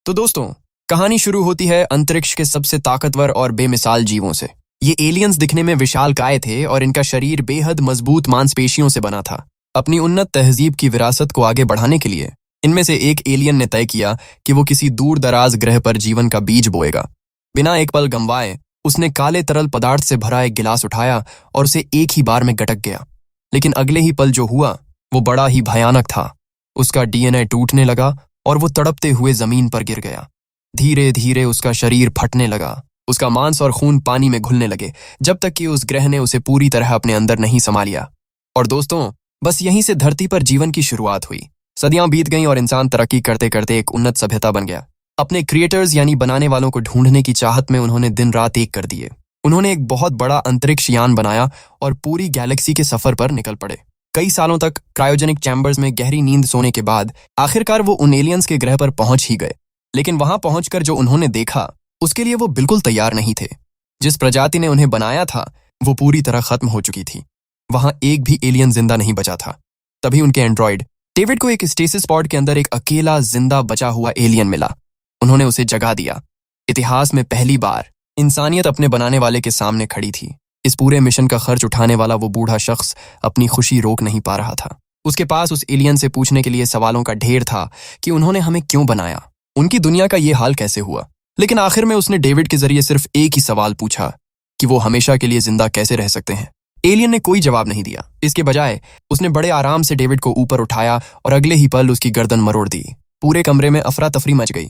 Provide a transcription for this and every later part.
तो दोस्तों, कहानी शुरू होती है अंतरिक्ष के सबसे ताकतवर और बेमिसाल जीवों से। ये एलियंस दिखने में विशालकाय थे और इनका शरीर बेहद मजबूत मांसपेशियों से बना था। अपनी उन्नत तहजीब की विरासत को आगे बढ़ाने के लिए इनमें से एक एलियन ने तय किया कि वो किसी दूर दराज ग्रह पर जीवन का बीज बोएगा। बिना एक पल गंवाए उसने काले तरल पदार्थ से भरा एक गिलास उठाया और उसे एक ही बार में गटक गया। लेकिन अगले ही पल जो हुआ वो बड़ा ही भयानक था। उसका डीएनए टूटने लगा और वो तड़पते हुए जमीन पर गिर गया। धीरे धीरे उसका शरीर फटने लगा, उसका मांस और खून पानी में घुलने लगे, जब तक कि उस ग्रह ने उसे पूरी तरह अपने अंदर नहीं समा लिया। और दोस्तों, बस यहीं से धरती पर जीवन की शुरुआत हुई। सदियां बीत गईं और इंसान तरक्की करते करते एक उन्नत सभ्यता बन गया। अपने क्रिएटर्स यानी बनाने वालों को ढूंढने की चाहत में उन्होंने दिन रात एक कर दिए। उन्होंने एक बहुत बड़ा अंतरिक्ष यान बनाया और पूरी गैलेक्सी के सफर पर निकल पड़े। कई सालों तक क्रायोजेनिक चैम्बर्स में गहरी नींद सोने के बाद आखिरकार वो उन एलियंस के ग्रह पर पहुंच ही गए। लेकिन वहां पहुंचकर जो उन्होंने देखा उसके लिए वो बिल्कुल तैयार नहीं थे। जिस प्रजाति ने उन्हें बनाया था वो पूरी तरह खत्म हो चुकी थी। वहां एक भी एलियन जिंदा नहीं बचा था। तभी उनके एंड्रॉइड डेविड को एक स्टेसिस पॉड के अंदर एक अकेला जिंदा बचा हुआ एलियन मिला। उन्होंने उसे जगा दिया। इतिहास में पहली बार इंसानियत अपने बनाने वाले के सामने खड़ी थी। इस पूरे मिशन का खर्च उठाने वाला वो बूढ़ा शख्स अपनी खुशी रोक नहीं पा रहा था। उसके पास उस एलियन से पूछने के लिए सवालों का ढेर था कि उन्होंने हमें क्यों बनाया, उनकी दुनिया का ये हाल कैसे हुआ। लेकिन आखिर में उसने डेविड के जरिए सिर्फ एक ही सवाल पूछा कि वो हमेशा के लिए जिंदा कैसे रह सकते हैं। एलियन ने कोई जवाब नहीं दिया। इसके बजाय उसने बड़े आराम से डेविड को ऊपर उठाया और अगले ही पल उसकी गर्दन मरोड़ दी। पूरे कमरे में अफरा तफरी मच गई।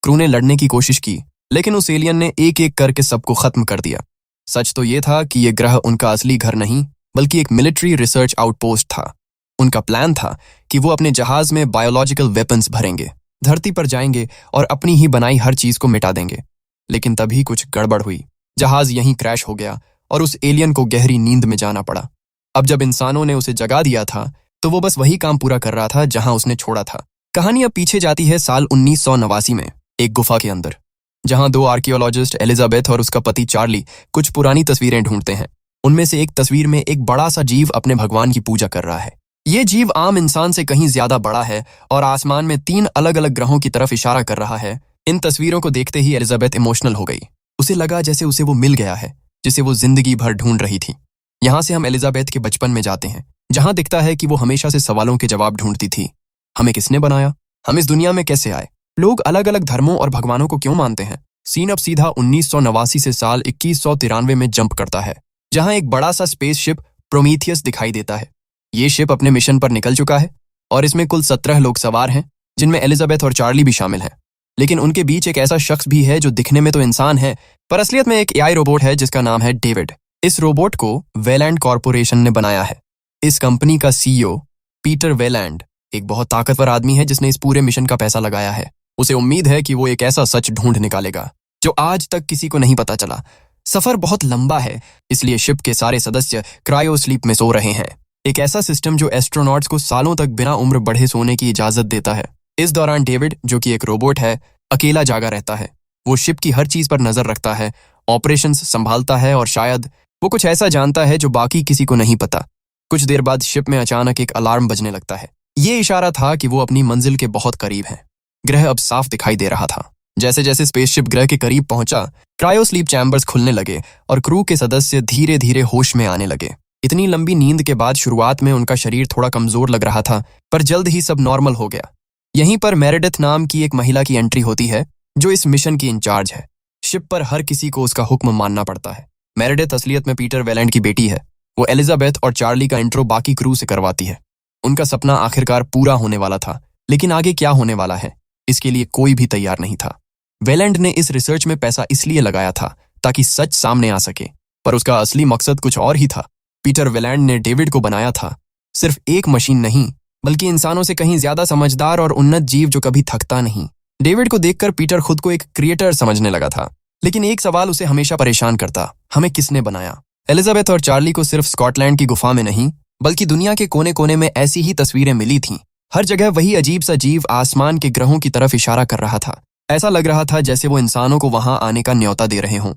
क्रू ने लड़ने की कोशिश की, लेकिन उस एलियन ने एक एक करके सबको खत्म कर दिया। सच तो ये था कि ये ग्रह उनका असली घर नहीं बल्कि एक मिलिट्री रिसर्च आउटपोस्ट था। उनका प्लान था कि वो अपने जहाज में बायोलॉजिकल वेपन्स भरेंगे, धरती पर जाएंगे और अपनी ही बनाई हर चीज को मिटा देंगे। लेकिन तभी कुछ गड़बड़ हुई। जहाज यहीं क्रैश हो गया और उस एलियन को गहरी नींद में जाना पड़ा। अब जब इंसानों ने उसे जगा दिया था तो वो बस वही काम पूरा कर रहा था जहां उसने छोड़ा था। कहानी अब पीछे जाती है साल 1989 में, एक गुफा के अंदर, जहां दो आर्कियोलॉजिस्ट एलिजाबेथ और उसका पति चार्ली कुछ पुरानी तस्वीरें ढूंढते हैं। उनमें से एक तस्वीर में एक बड़ा सा जीव अपने भगवान की पूजा कर रहा है। ये जीव आम इंसान से कहीं ज्यादा बड़ा है और आसमान में 3 अलग अलग ग्रहों की तरफ इशारा कर रहा है। इन तस्वीरों को देखते ही एलिजाबेथ इमोशनल हो गई। उसे लगा जैसे उसे वो मिल गया है जिसे वो जिंदगी भर ढूंढ रही थी। यहाँ से हम एलिजाबेथ के बचपन में जाते हैं, जहां दिखता है कि वो हमेशा से सवालों के जवाब ढूंढती थी। हमें किसने बनाया, हम इस दुनिया में कैसे आए, लोग अलग अलग धर्मों और भगवानों को क्यों मानते हैं। सीन अब सीधा 1989 से साल 2193 में जंप करता है, जहां एक बड़ा सा स्पेस शिप प्रोमीथियस दिखाई देता है। ये शिप अपने मिशन पर निकल चुका है और इसमें कुल 17 लोग सवार हैं, जिनमें एलिजाबेथ और चार्ली भी शामिल हैं। लेकिन उनके बीच एक ऐसा शख्स भी है जो दिखने में तो इंसान है पर असलियत में एक एआई रोबोट है जिसका नाम है डेविड। इस रोबोट को वेलैंड कॉरपोरेशन ने बनाया है। इस कंपनी का सीईओ पीटर वेलैंड एक बहुत ताकतवर आदमी है जिसने इस पूरे मिशन का पैसा लगाया है। उसे उम्मीद है कि वो एक ऐसा सच ढूंढ निकालेगा जो आज तक किसी को नहीं पता चला। सफर बहुत लंबा है, इसलिए शिप के सारे सदस्य क्रायो स्लीप में सो रहे हैं, एक ऐसा सिस्टम जो एस्ट्रोनॉट्स को सालों तक बिना उम्र बढ़े सोने की इजाजत देता है। इस दौरान डेविड, जो कि एक रोबोट है, अकेला जागा रहता है। वो शिप की हर चीज पर नजर रखता है, ऑपरेशंस संभालता है और शायद वो कुछ ऐसा जानता है जो बाकी किसी को नहीं पता। कुछ देर बाद शिप में अचानक एक अलार्म बजने लगता है। ये इशारा था कि वो अपनी मंजिल के बहुत करीब है। ग्रह अब साफ दिखाई दे रहा था। जैसे जैसे स्पेसशिप ग्रह के करीब पहुंचा, क्रायो स्लीप चैम्बर्स खुलने लगे और क्रू के सदस्य धीरे धीरे होश में आने लगे। इतनी लंबी नींद के बाद शुरुआत में उनका शरीर थोड़ा कमजोर लग रहा था, पर जल्द ही सब नॉर्मल हो गया। यहीं पर मेरेडिथ नाम की एक महिला की एंट्री होती है जो इस मिशन की इंचार्ज है। शिप पर हर किसी को उसका हुक्म मानना पड़ता है। मेरेडिथ असलियत में पीटर वेलैंड की बेटी है। वो एलिजाबेथ और चार्ली का इंट्रो बाकी क्रू से करवाती है। उनका सपना आखिरकार पूरा होने वाला था, लेकिन आगे क्या होने वाला है इसके लिए कोई भी तैयार नहीं था। वेलैंड ने इस रिसर्च में पैसा इसलिए लगाया था ताकि सच सामने आ सके, पर उसका असली मकसद कुछ और ही था। पीटर वेलैंड ने डेविड को बनाया था सिर्फ एक मशीन नहीं, बल्कि इंसानों से कहीं ज्यादा समझदार और उन्नत जीव जो कभी थकता नहीं। डेविड को देखकर पीटर खुद को एक क्रिएटर समझने लगा था, लेकिन एक सवाल उसे हमेशा परेशान करता, हमें किसने बनाया। एलिजाबेथ और चार्ली को सिर्फ स्कॉटलैंड की गुफा में नहीं बल्कि दुनिया के कोने कोने में ऐसी ही तस्वीरें मिली थीं। हर जगह वही अजीब सा जीव आसमान के ग्रहों की तरफ इशारा कर रहा था। ऐसा लग रहा था जैसे वो इंसानों को वहां आने का न्योता दे रहे हों।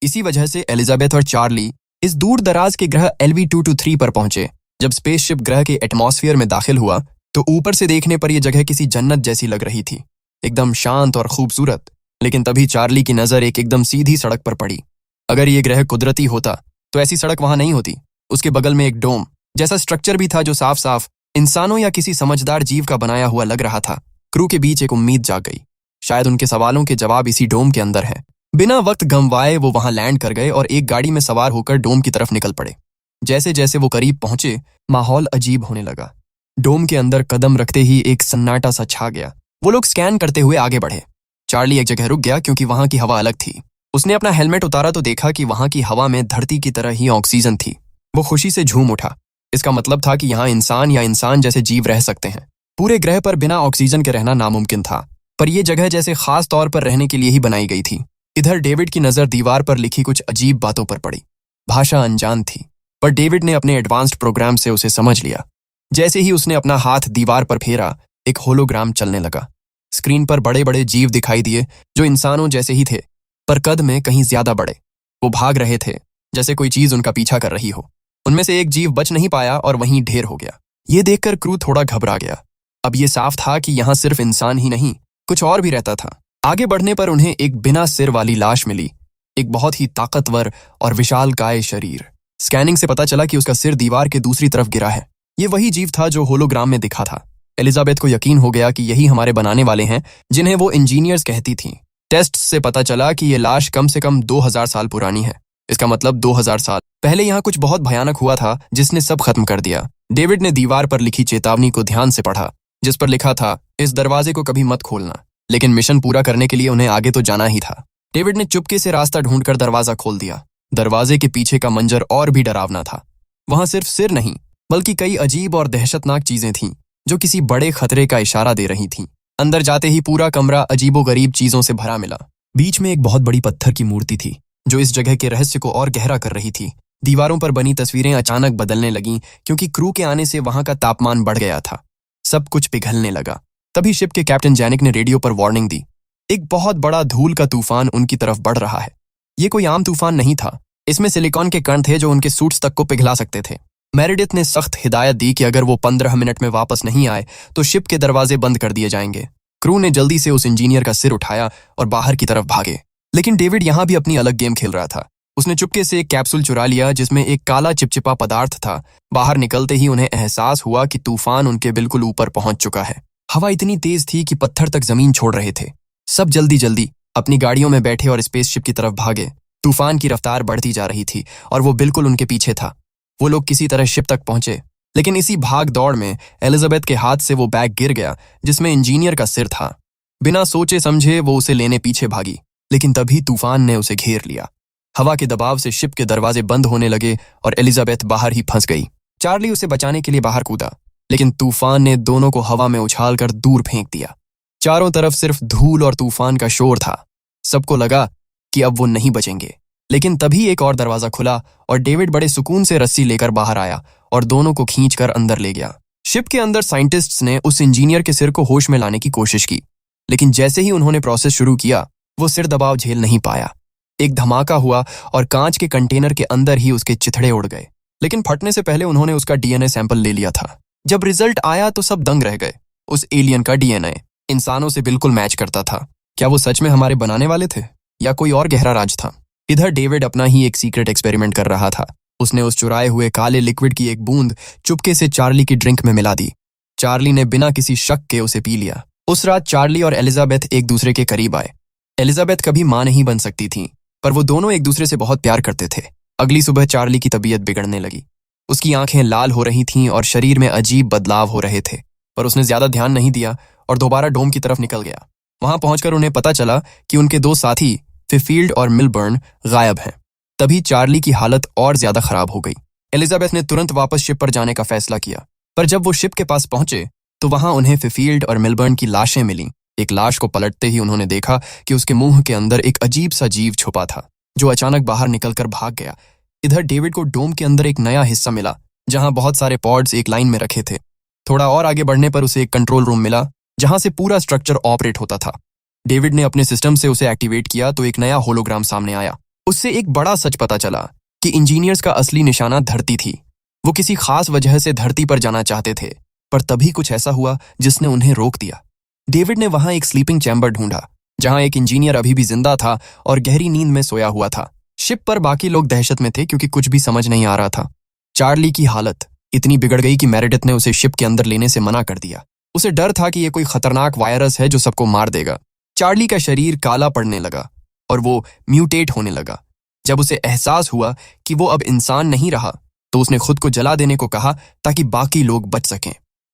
इसी वजह से एलिजाबेथ और चार्ली इस दूर दराज के ग्रह LV-223 पर पहुंचे। जब स्पेसशिप ग्रह के एटमॉस्फेयर में दाखिल हुआ तो ऊपर से देखने पर यह जगह किसी जन्नत जैसी लग रही थी। एकदम शांत और खूबसूरत। लेकिन तभी चार्ली की नजर एक एकदम सीधी सड़क पर पड़ी। अगर ये ग्रह कुदरती होता तो ऐसी सड़क वहां नहीं होती। उसके बगल में एक डोम जैसा स्ट्रक्चर भी था जो साफ साफ इंसानों या किसी समझदार जीव का बनाया हुआ लग रहा था। क्रू के बीच एक उम्मीद जाग गई। शायद उनके सवालों के जवाब इसी डोम के अंदर है। बिना वक्त गंवाए वो वहां लैंड कर गए और एक गाड़ी में सवार होकर डोम की तरफ निकल पड़े। जैसे जैसे वो करीब पहुंचे, माहौल अजीब होने लगा। डोम के अंदर कदम रखते ही एक सन्नाटा सा छा गया। वो लोग स्कैन करते हुए आगे बढ़े। चार्ली एक जगह रुक गया क्योंकि वहां की हवा अलग थी। उसने अपना हेलमेट उतारा तो देखा कि वहां की हवा में धरती की तरह ही ऑक्सीजन थी। वो खुशी से झूम उठा। इसका मतलब था कि यहाँ इंसान या इंसान जैसे जीव रह सकते हैं। पूरे ग्रह पर बिना ऑक्सीजन के रहना नामुमकिन था, पर यह जगह जैसे खास तौर पर रहने के लिए ही बनाई गई थी। इधर डेविड की नजर दीवार पर लिखी कुछ अजीब बातों पर पड़ी। भाषा अनजान थी, पर डेविड ने अपने एडवांस्ड प्रोग्राम से उसे समझ लिया। जैसे ही उसने अपना हाथ दीवार पर फेरा, एक होलोग्राम चलने लगा। स्क्रीन पर बड़े बड़े जीव दिखाई दिए जो इंसानों जैसे ही थे, पर कद में कहीं ज्यादा बड़े। वो भाग रहे थे जैसे कोई चीज उनका पीछा कर रही हो। उनमें से एक जीव बच नहीं पाया और वहीं ढेर हो गया। ये देखकर क्रू थोड़ा घबरा गया। अब ये साफ था कि यहाँ सिर्फ इंसान ही नहीं, कुछ और भी रहता था। आगे बढ़ने पर उन्हें एक बिना सिर वाली लाश मिली, एक बहुत ही ताकतवर और विशालकाय शरीर। स्कैनिंग से पता चला कि उसका सिर दीवार के दूसरी तरफ गिरा है। ये वही जीव था जो होलोग्राम में दिखा था। एलिजाबेथ को यकीन हो गया कि यही हमारे बनाने वाले हैं जिन्हें वो इंजीनियर्स कहती थीं। टेस्ट से पता चला कि ये लाश कम से कम 2000 साल पुरानी है। इसका मतलब 2000 साल पहले यहाँ कुछ बहुत भयानक हुआ था जिसने सब खत्म कर दिया। डेविड ने दीवार पर लिखी चेतावनी को ध्यान से पढ़ा, जिस पर लिखा था, इस दरवाजे को कभी मत खोलना। लेकिन मिशन पूरा करने के लिए उन्हें आगे तो जाना ही था। डेविड ने चुपके से रास्ता ढूंढकर दरवाजा खोल दिया। दरवाजे के पीछे का मंजर और भी डरावना था। वहां सिर्फ सिर नहीं, बल्कि कई अजीब और दहशतनाक चीजें थीं जो किसी बड़े खतरे का इशारा दे रही थीं। अंदर जाते ही पूरा कमरा अजीबोगरीब चीजों से भरा मिला। बीच में एक बहुत बड़ी पत्थर की मूर्ति थी जो इस जगह के रहस्य को और गहरा कर रही थी। दीवारों पर बनी तस्वीरें अचानक बदलने लगीं क्योंकि क्रू के आने से वहां का तापमान बढ़ गया था। सब कुछ पिघलने लगा। तभी शिप के कैप्टन जैनिक ने रेडियो पर वार्निंग दी। एक बहुत बड़ा धूल का तूफान उनकी तरफ बढ़ रहा है। ये कोई आम तूफान नहीं था। इसमें सिलिकॉन के कण थे जो उनके सूट्स तक को पिघला सकते थे। मेरेडिथ ने सख्त हिदायत दी कि अगर वो 15 मिनट में वापस नहीं आए तो शिप के दरवाजे बंद कर दिए जाएंगे। क्रू ने जल्दी से उस इंजीनियर का सिर उठाया और बाहर की तरफ भागे। लेकिन डेविड यहाँ भी अपनी अलग गेम खेल रहा था। उसने चुपके से एक कैप्सूल चुरा लिया जिसमें एक काला चिपचिपा पदार्थ था। बाहर निकलते ही उन्हें एहसास हुआ कि तूफान उनके बिल्कुल ऊपर पहुंच चुका है। हवा इतनी तेज थी कि पत्थर तक जमीन छोड़ रहे थे। सब जल्दी जल्दी अपनी गाड़ियों में बैठे और स्पेसशिप की तरफ भागे। तूफान की रफ्तार बढ़ती जा रही थी और वो बिल्कुल उनके पीछे था। वो लोग किसी तरह शिप तक पहुंचे, लेकिन इसी भाग दौड़ में एलिजाबेथ के हाथ से वो बैग गिर गया जिसमें इंजीनियर का सिर था। बिना सोचे समझे वो उसे लेने पीछे भागी, लेकिन तभी तूफान ने उसे घेर लिया। हवा के दबाव से शिप के दरवाजे बंद होने लगे और एलिजाबेथ बाहर ही फंस गई। चार्ली उसे बचाने के लिए बाहर कूदा, लेकिन तूफान ने दोनों को हवा में उछालकर दूर फेंक दिया। चारों तरफ सिर्फ धूल और तूफान का शोर था। सबको लगा कि अब वो नहीं बचेंगे, लेकिन तभी एक और दरवाजा खुला और डेविड बड़े सुकून से रस्सी लेकर बाहर आया और दोनों को खींचकर अंदर ले गया। शिप के अंदर साइंटिस्ट्स ने उस इंजीनियर के सिर को होश में लाने की कोशिश की, लेकिन जैसे ही उन्होंने प्रोसेस शुरू किया, वो सिर दबाव झेल नहीं पाया। एक धमाका हुआ और कांच के कंटेनर के अंदर ही उसके चिथड़े उड़ गए। लेकिन फटने से पहले उन्होंने उसका डीएनए सैंपल ले लिया था। जब रिजल्ट आया तो सब दंग रह गए। उस एलियन का डीएनए इंसानों से बिल्कुल मैच करता था। क्या वो सच में हमारे बनाने वाले थे या कोई और गहरा राज था? इधर डेविड अपना ही एक सीक्रेट एक्सपेरिमेंट कर रहा था। उसने उस चुराए हुए काले लिक्विड की एक बूंद चुपके से चार्ली की ड्रिंक में मिला दी। चार्ली ने बिना किसी शक के उसे पी लिया। उस रात चार्ली और एलिजाबेथ एक दूसरे के करीब आए। एलिजाबेथ कभी मां नहीं बन सकती थी, पर वो दोनों एक दूसरे से बहुत प्यार करते थे। अगली सुबह चार्ली की तबीयत बिगड़ने लगी। उसकी आंखें लाल हो रही थीं और शरीर में अजीब बदलाव हो रहे थे, पर उसने ज्यादा ध्यान नहीं दिया और दोबारा डोम की तरफ निकल गया। वहां पहुंचकर उन्हें पता चला कि उनके दो साथी फिफील्ड और मिलबर्न गायब हैं। तभी चार्ली की हालत और ज्यादा खराब हो गई। एलिजाबेथ ने तुरंत वापस शिप पर जाने का फैसला किया, पर जब वो शिप के पास पहुंचे तो वहां उन्हें फिफील्ड और मिलबर्न की लाशें मिलीं। एक लाश को पलटते ही उन्होंने देखा कि उसके मुंह के अंदर एक अजीब सा जीव छुपा था जो अचानक बाहर निकलकर भाग गया। इधर डेविड को डोम के अंदर एक नया हिस्सा मिला जहां बहुत सारे पॉड्स एक लाइन में रखे थे। थोड़ा और आगे बढ़ने पर उसे एक कंट्रोल रूम मिला जहां से पूरा स्ट्रक्चर ऑपरेट होता था। डेविड ने अपने सिस्टम से उसे एक्टिवेट किया तो एक नया होलोग्राम सामने आया। उससे एक बड़ा सच पता चला कि इंजीनियर्स का असली निशाना धरती थी। वो किसी खास वजह से धरती पर जाना चाहते थे, पर तभी कुछ ऐसा हुआ जिसने उन्हें रोक दिया। डेविड ने वहां एक स्लीपिंग चैम्बर ढूंढा जहां एक इंजीनियर अभी भी जिंदा था और गहरी नींद में सोया हुआ था। शिप पर बाकी लोग दहशत में थे क्योंकि कुछ भी समझ नहीं आ रहा था। चार्ली की हालत इतनी बिगड़ गई कि मेरेडिथ ने उसे शिप के अंदर लेने से मना कर दिया। उसे डर था कि यह कोई खतरनाक वायरस है जो सबको मार देगा। चार्ली का शरीर काला पड़ने लगा और वो म्यूटेट होने लगा। जब उसे एहसास हुआ कि वो अब इंसान नहीं रहा तो उसने खुद को जला देने को कहा ताकि बाकी लोग बच सकें।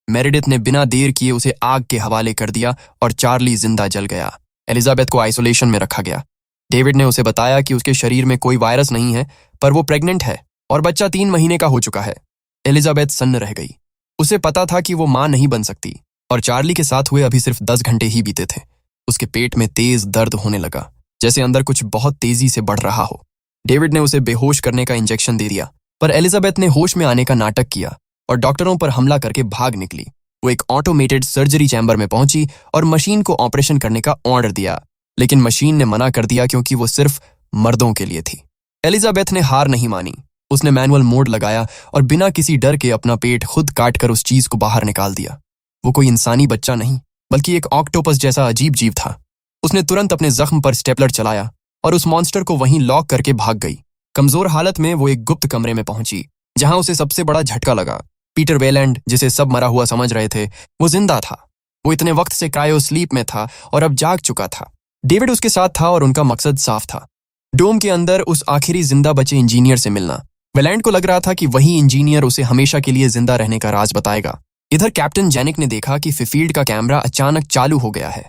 मेरेडिथ ने बिना देर किए उसे आग के हवाले कर दिया और चार्ली जिंदा जल गया। एलिजाबेथ को आइसोलेशन में रखा गया। डेविड ने उसे बताया कि उसके शरीर में कोई वायरस नहीं है, पर वो प्रेग्नेंट है और बच्चा 3 महीने का हो चुका है। एलिजाबेथ सन्न रह गई। उसे पता था कि वो मां नहीं बन सकती और चार्ली के साथ हुए अभी सिर्फ 10 घंटे ही बीते थे। उसके पेट में तेज दर्द होने लगा, जैसे अंदर कुछ बहुत तेजी से बढ़ रहा हो। डेविड ने उसे बेहोश करने का इंजेक्शन दे दिया, पर एलिजाबेथ ने होश में आने का नाटक किया और डॉक्टरों पर हमला करके भाग निकली। वो एक ऑटोमेटेड सर्जरी चैम्बर में पहुंची और मशीन को ऑपरेशन करने का ऑर्डर दिया, लेकिन मशीन ने मना कर दिया क्योंकि वो सिर्फ मर्दों के लिए थी। एलिजाबेथ ने हार नहीं मानी। उसने मैनुअल मोड लगाया और बिना किसी डर के अपना पेट खुद काट कर उस चीज को बाहर निकाल दिया। वो कोई इंसानी बच्चा नहीं, बल्कि एक ऑक्टोपस जैसा अजीब जीव था। उसने तुरंत अपने जख्म पर स्टेपलर चलाया और उस मॉन्स्टर को वहीं लॉक करके भाग गई। कमजोर हालत में वो एक गुप्त कमरे में पहुंची जहां उसे सबसे बड़ा झटका लगा। पीटर वेलैंड, जिसे सब मरा हुआ समझ रहे थे, वो जिंदा था। वो इतने वक्त से क्रायो स्लीप में था और अब जाग चुका था। डेविड उसके साथ था और उनका मकसद साफ था, डोम के अंदर उस आखिरी जिंदा बचे इंजीनियर से मिलना। वेलैंड को लग रहा था कि वही इंजीनियर उसे हमेशा के लिए जिंदा रहने का राज बताएगा। इधर कैप्टन जेनिक ने देखा कि फिफील्ड का कैमरा अचानक चालू हो गया है।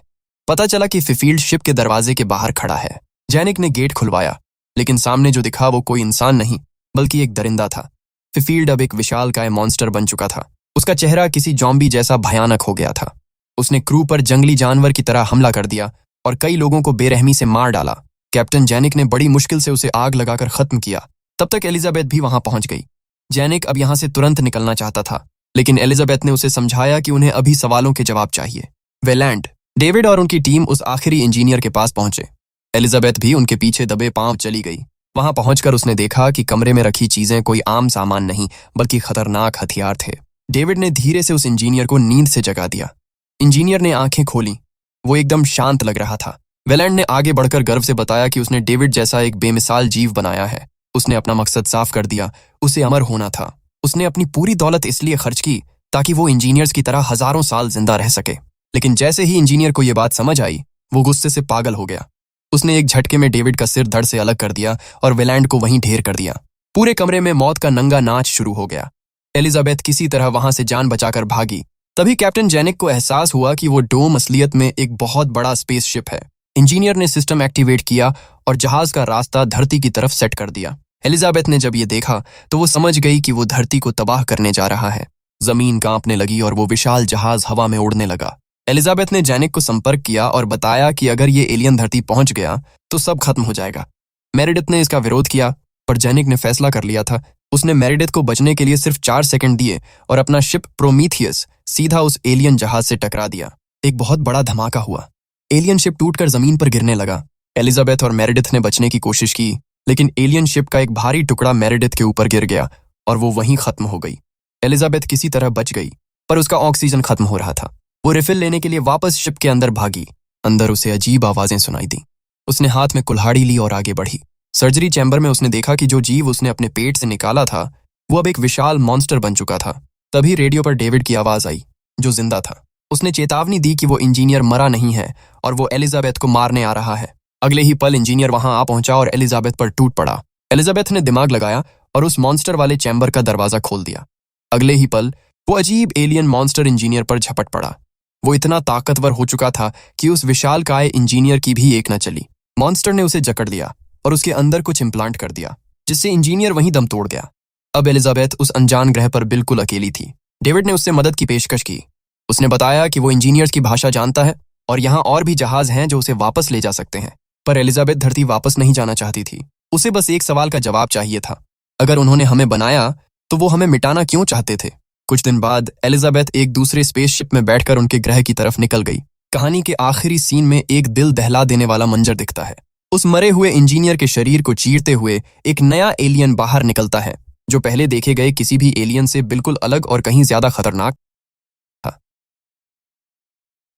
पता चला कि फिफील्ड शिप के दरवाजे के बाहर खड़ा है। जेनिक ने गेट खुलवाया, लेकिन सामने जो दिखा वो कोई इंसान नहीं, बल्कि एक दरिंदा था। फिफील्ड अब एक विशालकाय मॉन्स्टर बन चुका था। उसका चेहरा किसी जॉम्बी जैसा भयानक हो गया था। उसने क्रू पर जंगली जानवर की तरह हमला कर दिया और कई लोगों को बेरहमी से मार डाला। कैप्टन जेनिक ने बड़ी मुश्किल से उसे आग लगाकर खत्म किया। तब तक एलिजाबेथ भी वहां पहुंच गई। जेनिक अब यहां से तुरंत निकलना चाहता था, लेकिन एलिजाबेथ ने उसे समझाया कि उन्हें अभी सवालों के जवाब चाहिए। वेलैंड, डेविड और उनकी टीम उस आखिरी इंजीनियर के पास पहुंचे। एलिजाबेथ भी उनके पीछे दबे पांव चली गई। वहां पहुंचकर उसने देखा कि कमरे में रखी चीजें कोई आम सामान नहीं, बल्कि खतरनाक हथियार थे। डेविड ने धीरे से उस इंजीनियर को नींद से जगा दिया। इंजीनियर ने आंखें खोली। वो एकदम शांत लग रहा था। वेलैंड ने आगे बढ़कर गर्व से बताया कि उसने डेविड जैसा एक बेमिसाल जीव बनाया है। उसने अपना मकसद साफ कर दिया, उसे अमर होना था। उसने अपनी पूरी दौलत इसलिए खर्च की ताकि वो इंजीनियर्स की तरह हजारों साल जिंदा रह सके। लेकिन जैसे ही इंजीनियर को यह बात समझ आई, वो गुस्से से पागल हो गया। उसने एक झटके में डेविड का सिर धड़ से अलग कर दिया और वेलैंड को वहीं ढेर कर दिया। पूरे कमरे में मौत का नंगा नाच शुरू हो गया। एलिजाबेथ किसी तरह वहां से जान बचाकर भागी। तभी कैप्टन जेनिक को एहसास हुआ कि वो डोम असलियत में एक बहुत बड़ा स्पेसशिप है। इंजीनियर ने सिस्टम एक्टिवेट किया और जहाज का रास्ता धरती की तरफ सेट कर दिया। एलिजाबेथ ने जब ये देखा तो वो समझ गई कि वो धरती को तबाह करने जा रहा है। जमीन कांपने लगी और वो विशाल जहाज हवा में उड़ने लगा। एलिजाबेथ ने जेनिक को संपर्क किया और बताया कि अगर ये एलियन धरती पहुंच गया तो सब खत्म हो जाएगा। मेरेडिथ ने इसका विरोध किया, पर जेनिक ने फैसला कर लिया था। उसने मेरेडिथ को बचने के लिए सिर्फ 4 सेकंड दिए और अपना शिप प्रोमीथियस सीधा उस एलियन जहाज से टकरा दिया। एक बहुत बड़ा धमाका हुआ। एलियन शिप टूटकर जमीन पर गिरने लगा। एलिजाबेथ और मेरेडिथ ने बचने की कोशिश की, लेकिन एलियन शिप का एक भारी टुकड़ा मेरेडिथ के ऊपर गिर गया और वो वहीं खत्म हो गई। एलिजाबेथ किसी तरह बच गई, पर उसका ऑक्सीजन खत्म हो रहा था। वो रिफिल लेने के लिए वापस शिप के अंदर भागी। अंदर उसे अजीब आवाजें सुनाई दी। उसने हाथ में कुल्हाड़ी ली और आगे बढ़ी। सर्जरी चैम्बर में उसने देखा कि जो जीव उसने अपने पेट से निकाला था वो अब एक विशाल मॉन्स्टर बन चुका था। तभी रेडियो पर डेविड की आवाज आई, जो जिंदा था। उसने चेतावनी दी कि वो इंजीनियर मरा नहीं है और वो एलिजाबेथ को मारने आ रहा है। अगले ही पल इंजीनियर वहां आ पहुंचा और एलिजाबेथ पर टूट पड़ा। एलिजाबेथ ने दिमाग लगाया और उस मॉन्स्टर वाले चैम्बर का दरवाजा खोल दिया। अगले ही पल वो अजीब एलियन मॉन्स्टर इंजीनियर पर झपट पड़ा। वो इतना ताकतवर हो चुका था कि उस विशालकाय इंजीनियर की भी एक न चली। मॉन्स्टर ने उसे जकड़ लिया और उसके अंदर कुछ इम्प्लांट कर दिया, जिससे इंजीनियर वहीं दम तोड़ गया। अब एलिजाबेथ उस अनजान ग्रह पर बिल्कुल अकेली थी। डेविड ने उससे मदद की पेशकश की। उसने बताया कि वो इंजीनियर्स की भाषा जानता है और यहाँ और भी जहाज हैं जो उसे वापस ले जा सकते हैं। पर एलिजाबेथ धरती वापस नहीं जाना चाहती थी। उसे बस एक सवाल का जवाब चाहिए था, अगर उन्होंने हमें बनाया तो वो हमें मिटाना क्यों चाहते थे। कुछ दिन बाद एलिजाबेथ एक दूसरे स्पेसशिप में बैठकर उनके ग्रह की तरफ निकल गई। कहानी के आखिरी सीन में एक दिल दहला देने वाला मंजर दिखता है। उस मरे हुए इंजीनियर के शरीर को चीरते हुए एक नया एलियन बाहर निकलता है, जो पहले देखे गए किसी भी एलियन से बिल्कुल अलग और कहीं ज्यादा खतरनाक